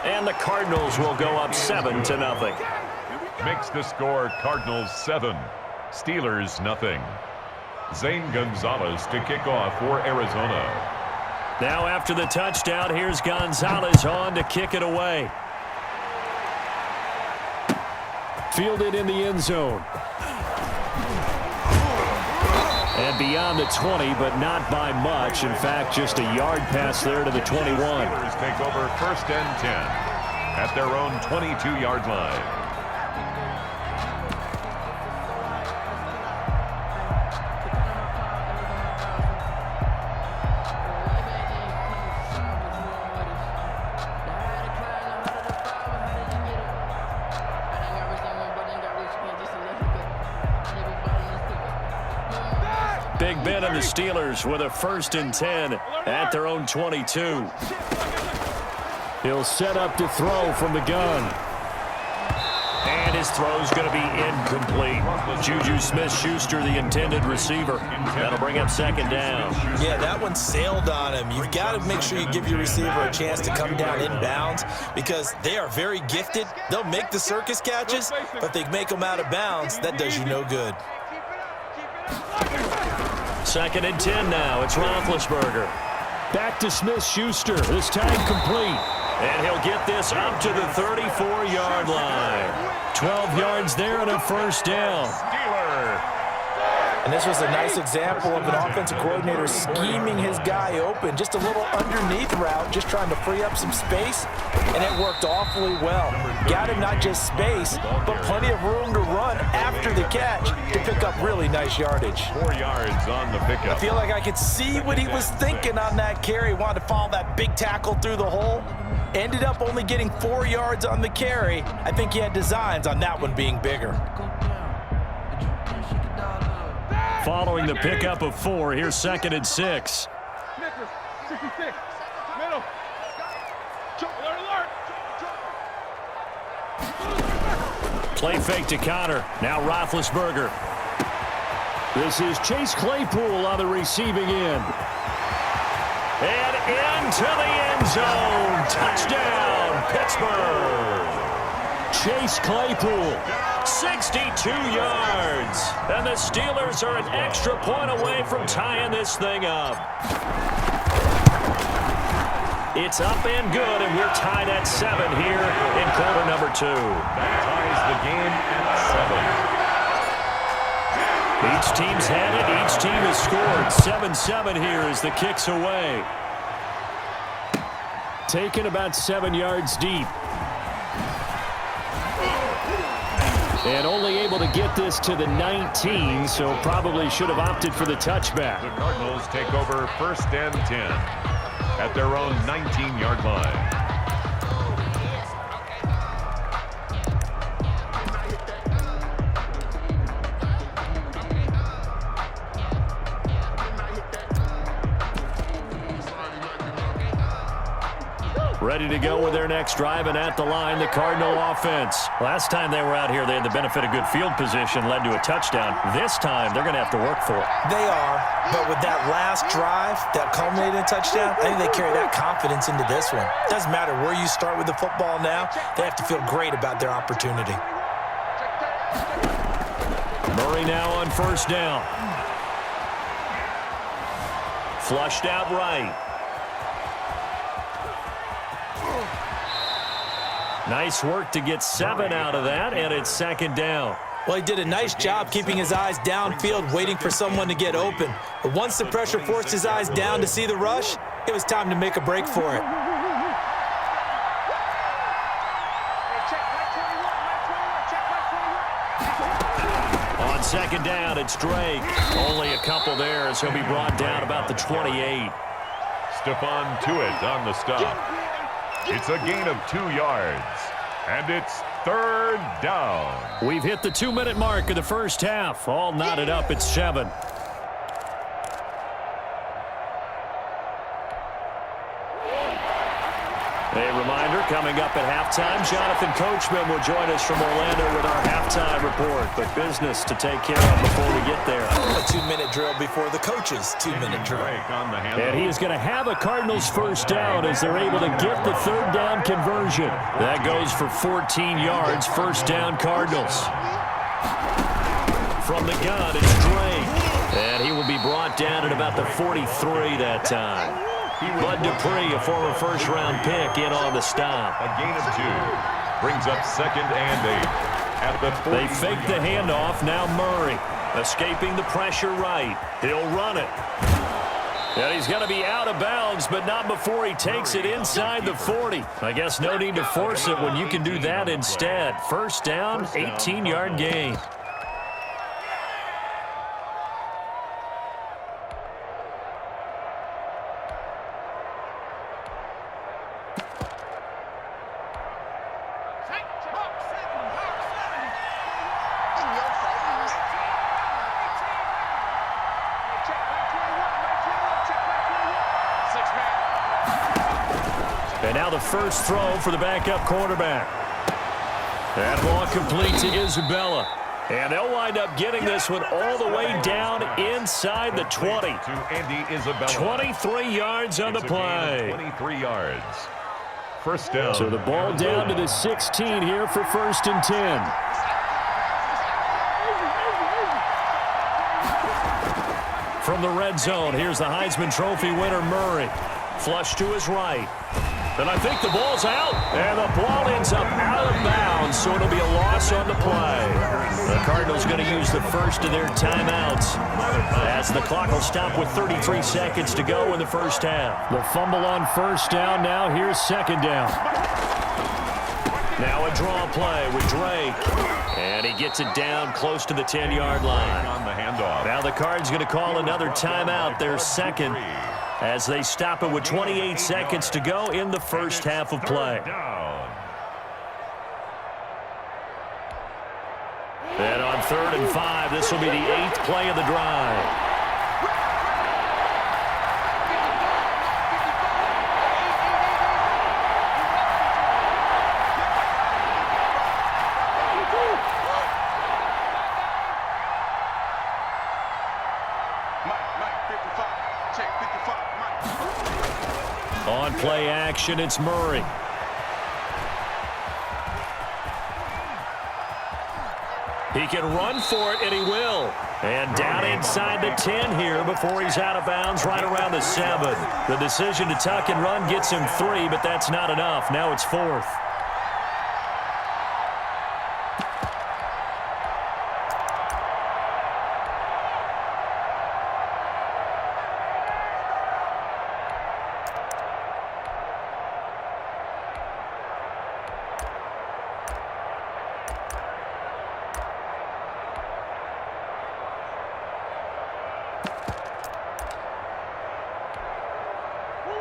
And the Cardinals will go up 7-0. Makes the score Cardinals 7, Steelers nothing. Zane Gonzalez to kick off for Arizona. Now after the touchdown, here's Gonzalez on to kick it away. Fielded in the end zone. And beyond the 20, but not by much. In fact, just a yard pass there to the 21. Steelers take over 1st and 10 at their own 22-yard line. Big Ben and the Steelers with a 1st and 10 at their own 22. He'll set up to throw from the gun. And his throw's going to be incomplete. Juju Smith-Schuster, the intended receiver. That'll bring up 2nd down. Yeah, that one sailed on him. You've got to make sure you give your receiver a chance to come down inbounds because they are very gifted. They'll make the circus catches, but if they make them out of bounds, that does you no good. 2nd and 10 now. It's Roethlisberger. Back to Smith-Schuster. This time complete. And he'll get this up to the 34-yard line. 12 yards there and a 1st down. And this was a nice example of an offensive coordinator scheming his guy open. Just a little underneath route, just trying to free up some space, and it worked awfully well. Got him not just space, but plenty of room to run after the catch to pick up really nice yardage. 4 yards on the pickup. I feel like I could see what he was thinking on that carry. Wanted to follow that big tackle through the hole. Ended up only getting 4 yards on the carry. I think he had designs on that one being bigger. Following the pickup of 4, here's 2nd and 6. Play fake to Connor. Now Roethlisberger. This is Chase Claypool on the receiving end. And into the end zone. Touchdown, Pittsburgh. Chase Claypool, 62 yards. And the Steelers are an extra point away from tying this thing up. It's up and good, and we're tied at 7 here in quarter number 2. That ties the game at 7. Each team's had it. Each team has scored. 7-7 here as the kick's away. Taken about 7 yards deep. And only able to get this to the 19, so probably should have opted for the touchback. The Cardinals take over 1st and 10 at their own 19-yard line. Ready to go with their next drive, and at the line, the Cardinal offense. Last time they were out here, they had the benefit of good field position, led to a touchdown. This time, they're going to have to work for it. They are, but with that last drive that culminated in a touchdown, I think they carry that confidence into this one. Doesn't matter where you start with the football now, they have to feel great about their opportunity. Murray now on 1st down. Flushed out right. Nice work to get 7 out of that, and it's 2nd down. Well, he did a nice job keeping his eyes downfield, waiting for someone to get open. But once the pressure forced his eyes down to see the rush, it was time to make a break for it. On 2nd down, it's Drake. Only a couple there as he'll be brought down about the 28. Stephon Tuitt on the stop. It's a gain of 2 yards, and it's 3rd down. We've hit the 2-minute mark of the first half. All knotted up at 7. A reminder, coming up at halftime, Jonathan Coachman will join us from Orlando with our halftime report. But business to take care of before we get there. A 2-minute drill before the coach's 2-minute drill. And he is going to have a Cardinals first down as they're able to get the third down conversion. That goes for 14 yards, first down Cardinals. From the gun, it's Drake. And he will be brought down at about the 43 that time. Bud Dupree, a former first-round pick, in on the stop. A gain of 2. Brings up 2nd and 8. At the 40. They fake the handoff. Now Murray escaping the pressure right. He'll run it. And he's going to be out of bounds, but not before he takes it inside the 40. I guess no need to force it when you can do that instead. First down, 18-yard gain. And now the first throw for the backup quarterback. That ball complete to Isabella. And they'll wind up getting this one all the way down inside the 20. To Andy Isabella. 23 yards on the play. 23 yards. First down. So the ball down to the 16 here for 1st and 10. From the red zone, here's the Heisman Trophy winner, Murray. Flush to his right. And I think the ball's out. And the ball ends up out of bounds, so it'll be a loss on the play. The Cardinals going to use the first of their timeouts as the clock will stop with 33 seconds to go in the first half. The fumble on first down. Now here's second down. Now a draw play with Drake. And he gets it down close to the 10-yard line. On the handoff. Now the Cards going to call another timeout, their second, as they stop it with 28 seconds to go in the first half of play. And on 3rd and 5, this will be the 8th play of the drive. On play action, it's Murray. He can run for it, and he will. And down inside the 10 here before he's out of bounds right around the 7. The decision to tuck and run gets him 3, but that's not enough. Now it's 4th.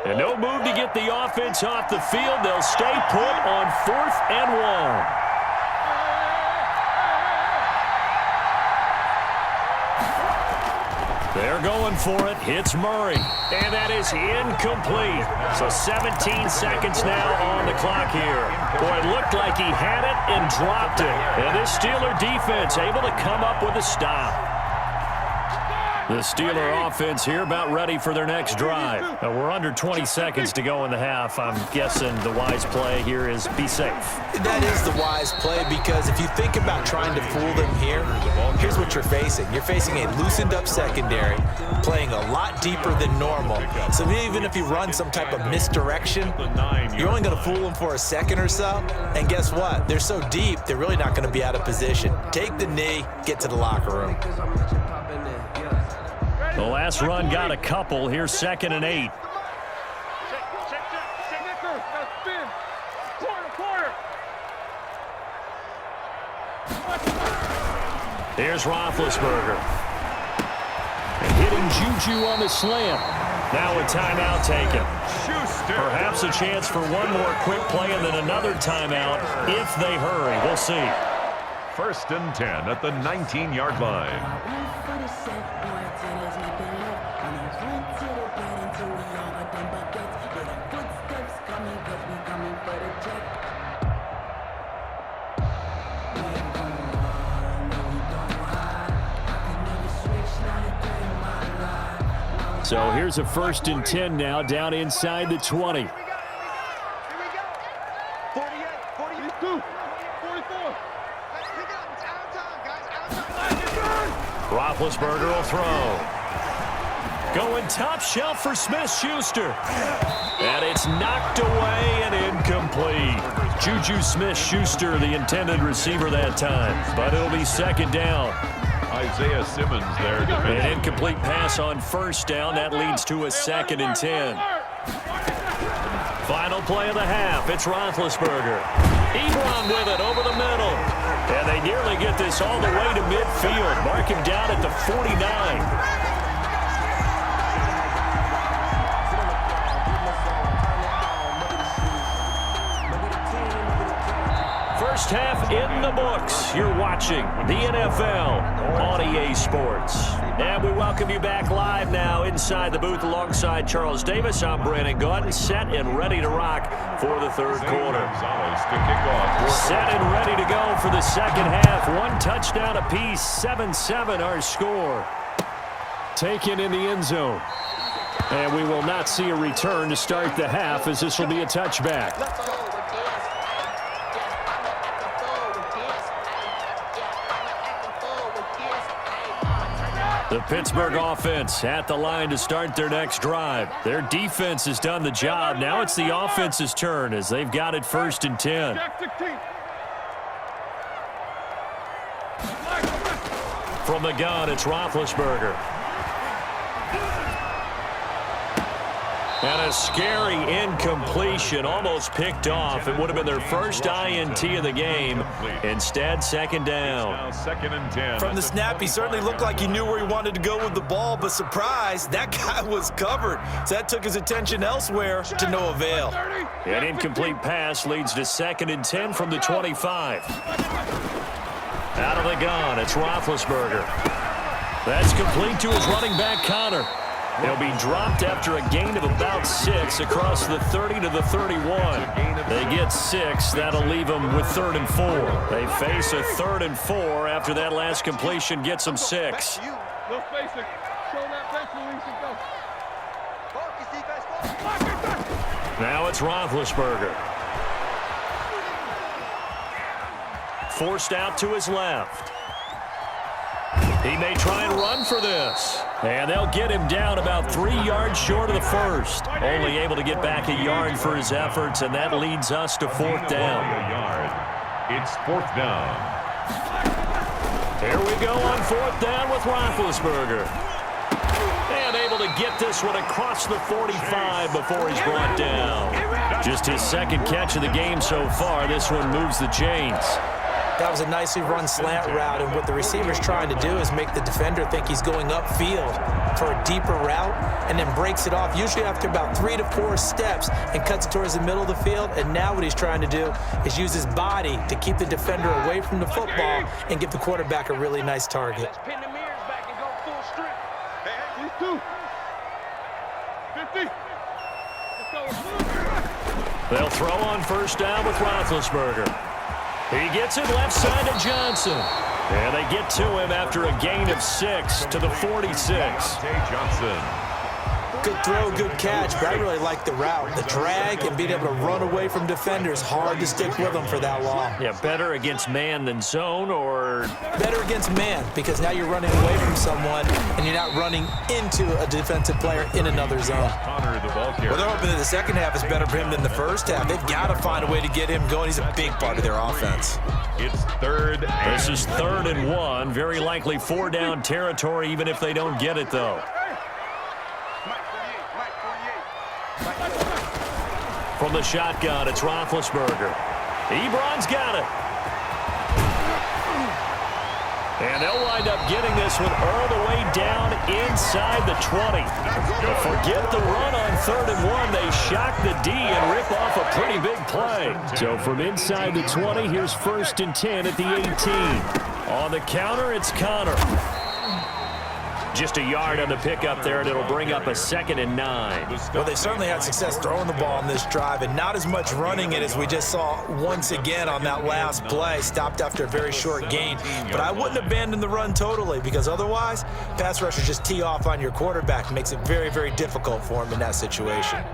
And no move to get the offense off the field. They'll stay put on 4th and 1. They're going for it. It's Murray. And that is incomplete. So 17 seconds now on the clock here. Boy, it looked like he had it and dropped it. And this Steeler defense able to come up with a stop. The Steeler offense here about ready for their next drive. We're under 20 seconds to go in the half. I'm guessing the wise play here is be safe. That is the wise play, because if you think about trying to fool them here, here's what you're facing. You're facing a loosened up secondary, playing a lot deeper than normal. So even if you run some type of misdirection, you're only going to fool them for a second or so. And guess what? They're so deep, they're really not going to be out of position. Take the knee, get to the locker room. The last run got a couple. Here's 2nd and 8. Here's Roethlisberger. And hitting Juju on the slant. Now a timeout taken. Perhaps a chance for one more quick play and then another timeout if they hurry. We'll see. 1st and 10 at the 19-yard line. So here's a 1st and 10 now, down inside the 20. Roethlisberger will throw. Going top shelf for Smith-Schuster. And it's knocked away and incomplete. Juju Smith-Schuster, the intended receiver that time. But it'll be 2nd down. Isaiah Simmons there. An incomplete pass on 1st down. That leads to a 2nd and 10. Final play of the half. It's Roethlisberger. Ebron with it over the middle. And they nearly get this all the way to midfield. Mark him down at the 49. First half in the books. You're watching the NFL on EA Sports. And we welcome you back live now inside the booth alongside Charles Davis. I'm Brandon Gaunt, set and ready to rock for the 3rd quarter. Set and ready to go for the 2nd half. 1 touchdown apiece, 7-7 our score. Taken in the end zone. And we will not see a return to start the half, as this will be a touchback. The Pittsburgh offense at the line to start their next drive. Their defense has done the job. Now it's the offense's turn as they've got it 1st and 10. From the gun, it's Roethlisberger. And a scary incompletion, almost picked off. It would have been their first INT of the game. Instead, 2nd down. 2nd and 10. From the snap, he certainly looked like he knew where he wanted to go with the ball, but surprise, that guy was covered. So that took his attention elsewhere to no avail. An incomplete pass leads to 2nd and 10 from the 25. Out of the gun, it's Roethlisberger. That's complete to his running back, Connor. He'll be dropped after a gain of about 6 across the 30 to the 31. They get 6. That'll leave them with 3rd and 4. They face a 3rd and 4 after that last completion gets them 6. Now it's Roethlisberger. Forced out to his left. He may try and run for this. And they'll get him down about 3 yards short of the 1st. Only able to get back a yard for his efforts, and that leads us to 4th down. It's 4th down. Here we go on 4th down with Roethlisberger. And able to get this one across the 45 before he's brought down. Just his 2nd catch of the game so far. This one moves the chains. That was a nicely run slant route, and what the receiver's trying to do is make the defender think he's going upfield for a deeper route and then breaks it off, usually after about 3 to 4 steps, and cuts towards the middle of the field. And now what he's trying to do is use his body to keep the defender away from the football and give the quarterback a really nice target. They'll throw on 1st down with Roethlisberger. He gets it left side to Johnson. And they get to him after a gain of 6 to the 46. Johnson. Good throw, good catch, but I really like the route. The drag and being able to run away from defenders, hard to stick with them for that long. Yeah, better against man than zone, or? Better against man, because now you're running away from someone and you're not running into a defensive player in another zone. Connor, the ball carrier. Well, they're hoping that the 2nd half is better for him than the 1st half. They've got to find a way to get him going. He's a big part of their offense. It's 3rd. This is 3rd and 1. Very likely 4 down territory, even if they don't get it, though. From the shotgun, it's Roethlisberger. Ebron's got it. And they'll wind up getting this one all the way down inside the 20. But forget the run on 3rd and 1. They shock the D and rip off a pretty big play. So from inside the 20, here's 1st and 10 at the 18. On the counter, it's Connor. Just a yard on the pickup there, and it'll bring up a 2nd and 9. Well, they certainly had success throwing the ball on this drive, and not as much running it as we just saw once again on that last play. Stopped after a very short gain. But I wouldn't abandon the run totally, because otherwise, pass rushers just tee off on your quarterback. Makes it very, very difficult for him in that situation.